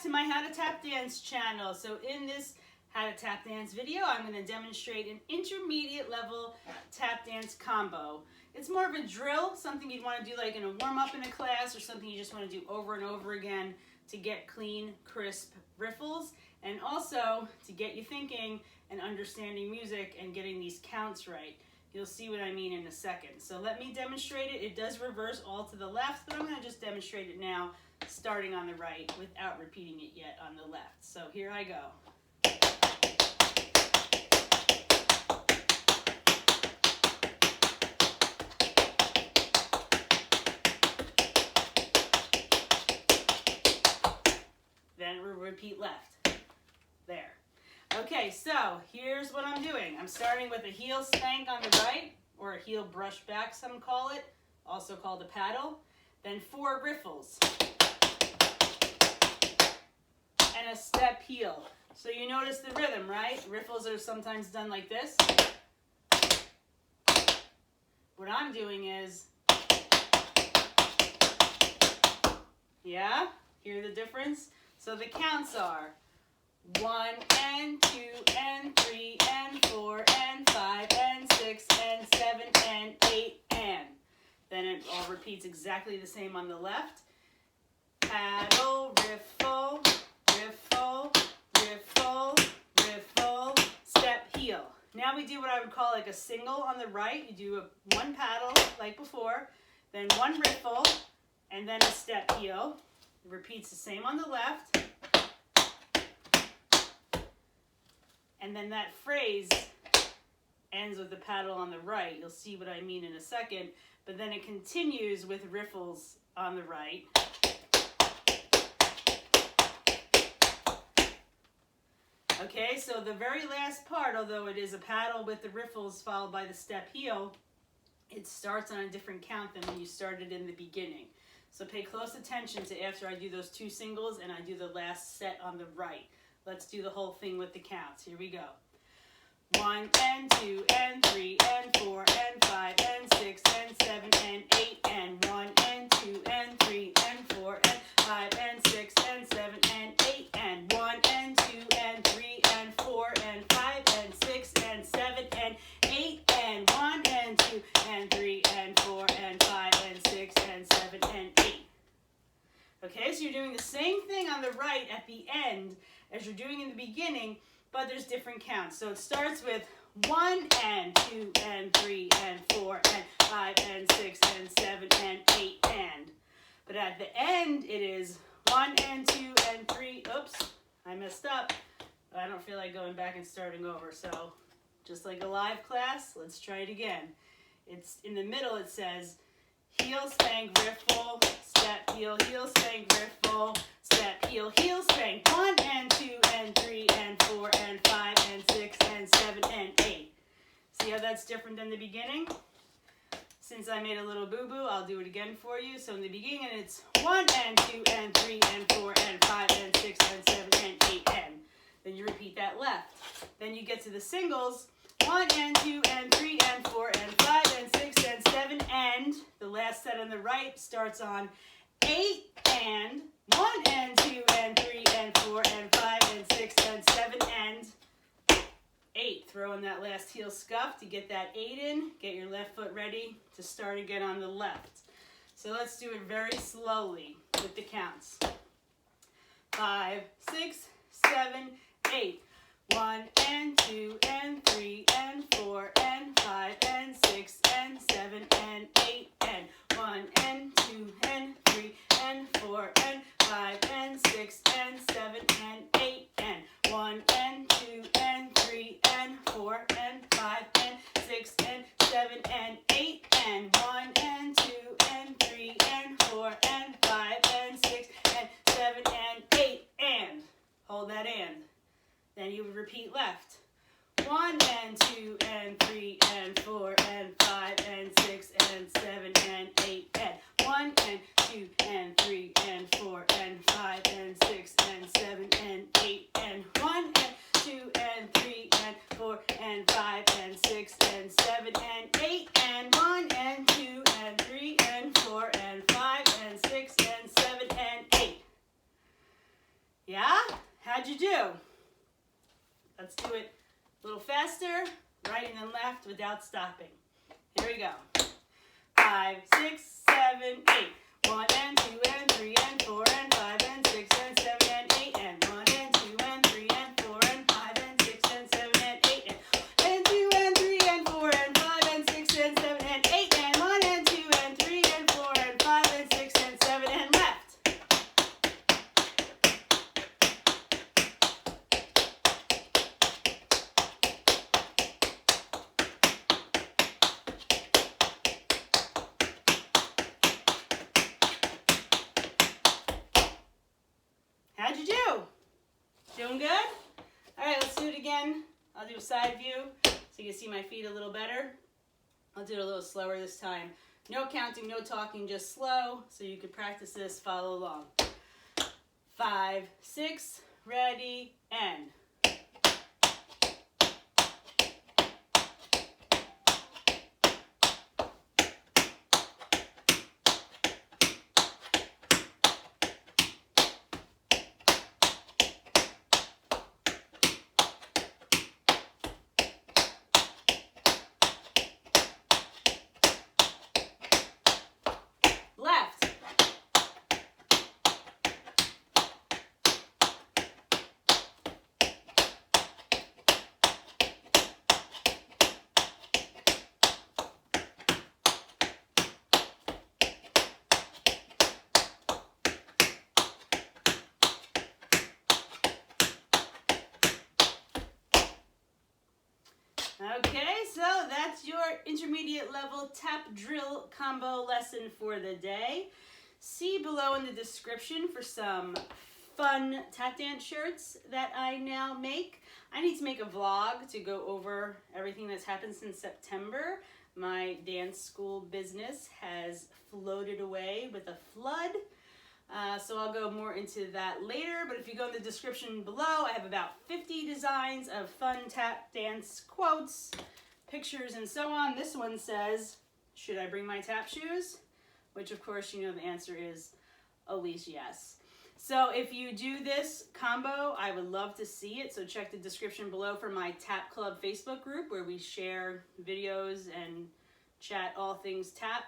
to my How to Tap Dance channel. So in this How to Tap Dance video, I'm going to demonstrate an intermediate level tap dance combo. It's more of a drill, something you'd want to do like in a warm-up in a class, or something you just want to do over and over again to get clean, crisp riffles, and also to get you thinking and understanding music and getting these counts right. You'll see what I mean in a second. So let me demonstrate it. It does reverse all to the left, but I'm going to just demonstrate it now, starting on the right without repeating it yet on the left. So here I go. Then we'll repeat left. There. Okay, so here's what I'm doing. I'm starting with a heel spank on the right, or a heel brush back, some call it, also called a paddle. Then 4 riffles. And a step heel. So you notice the rhythm, right? Riffles are sometimes done like this. What I'm doing is, yeah, hear the difference? So the counts are 1 and 2 and 3 and 4 and 5 and 6 and 7 and 8 and. Then it all repeats exactly the same on the left. Paddle, riffle, riffle, riffle, riffle, step, heel. Now we do what I would call like a single on the right. You do one paddle like before, then 1 riffle, and then a step heel. It repeats the same on the left. And then that phrase ends with the paddle on the right. You'll see what I mean in a second. But then it continues with riffles on the right. Okay, so the very last part, although it is a paddle with the riffles followed by the step heel, it starts on a different count than when you started in the beginning. So pay close attention to after I do those 2 singles and I do the last set on the right. Let's do the whole thing with the counts. Here we go. 1 and 2 and 3 and 4 and 5 and 6 and 7 and 8 and 1 and 2 and 3 and 4 and 5 and 6 and 7 and 8 and 1 and 2 and 3 and 4 and 5 and 6 and 7 and 8 and 1 and 2 and 3 and 4 and 5 and 6 and 7 and 8. Okay, so you're doing the same thing on the right at the end as you're doing in the beginning, but there's different counts. So it starts with 1 and 2 and 3 and 4 and 5 and 6 and 7 and 8 and. But at the end it is 1 and 2 and 3. Oops, I messed up. I don't feel like going back and starting over. So just like a live class, let's try it again. It's in the middle. It says heel spank riffle, step heel, heel spank riffle, step heel, heel spank. 1 and 2 and 3 and 4 and 5 and 6 and 7 and 8. See how that's different than the beginning? Since I made a little boo-boo, I'll do it again for you. So in the beginning it's 1 and 2 and 3 and 4 and 5 and 6 and 7 and 8 and. Then you repeat that left. Then you get to the singles. 1 and 2 and 3 and 4 and 5 and 6 and 7 and. The last set on the right starts on 8 and 1 and 2 and 3 and 4 and 5 and 6 and 7 and 8. Throw in that last heel scuff to get that 8 in. Get your left foot ready to start again on the left. So let's do it very slowly with the counts. 5, 6, 7, 8. 1 and 2 and 3 and 4 and 5 and 6 and 7 and 8 and 1 and 2 and 3 and 4 and 5 and 6 and 7 and 8 and 1 and 2 and 3 and 4 and 5 and 6 and 7 and 8 and 1 and 2 and 3 and 4 and 5 and 6 and 7 and 8 and. Hold that and. Then you would repeat left. 1 and 2 and 3 and 4 and 5 and 6 and 7 and 8 and 1 and 2 and 3 and 4 and 5 and 6 and 7 and 8 and 1 and 2 and 3 and 4 and 5 and 6 and 7 and 8 and 1 and 2 and 3 and 4 and 5 and 6 and 7 and 8. Yeah? How'd you do? Let's do it a little faster, right and then left without stopping. Here we go. 5, 6, 7, 8. 1 and 2 and 3 and 4 and 5 and 6 and 7 and 8 and 1 and 2 and 3 and 4 and 5 and 6 and 7 and 8 and 2 and 3 and 4 and 5 and 6 and 7 and 8 and 1 and 2 and 3 and 4 and 5 and 6 and 7 and left. How'd you do? Doing good? All right, let's do it again. I'll do a side view so you can see my feet a little better. I'll do it a little slower this time. No counting, no talking, just slow so you can practice this, follow along. 5, 6, ready, and. Left. Okay, so that's your intermediate level tap drill combo lesson for the day. See below in the description for some fun tap dance shirts that I now make. I need to make a vlog to go over everything that's happened since September. My dance school business has floated away with a flood. So I'll go more into that later, but if you go in the description below, I have about 50 designs of fun tap dance quotes, pictures, and so on. This one says, should I bring my tap shoes? Which of course, you know the answer is always yes. So if you do this combo, I would love to see it. So check the description below for my Tap Club Facebook group where we share videos and chat all things tap.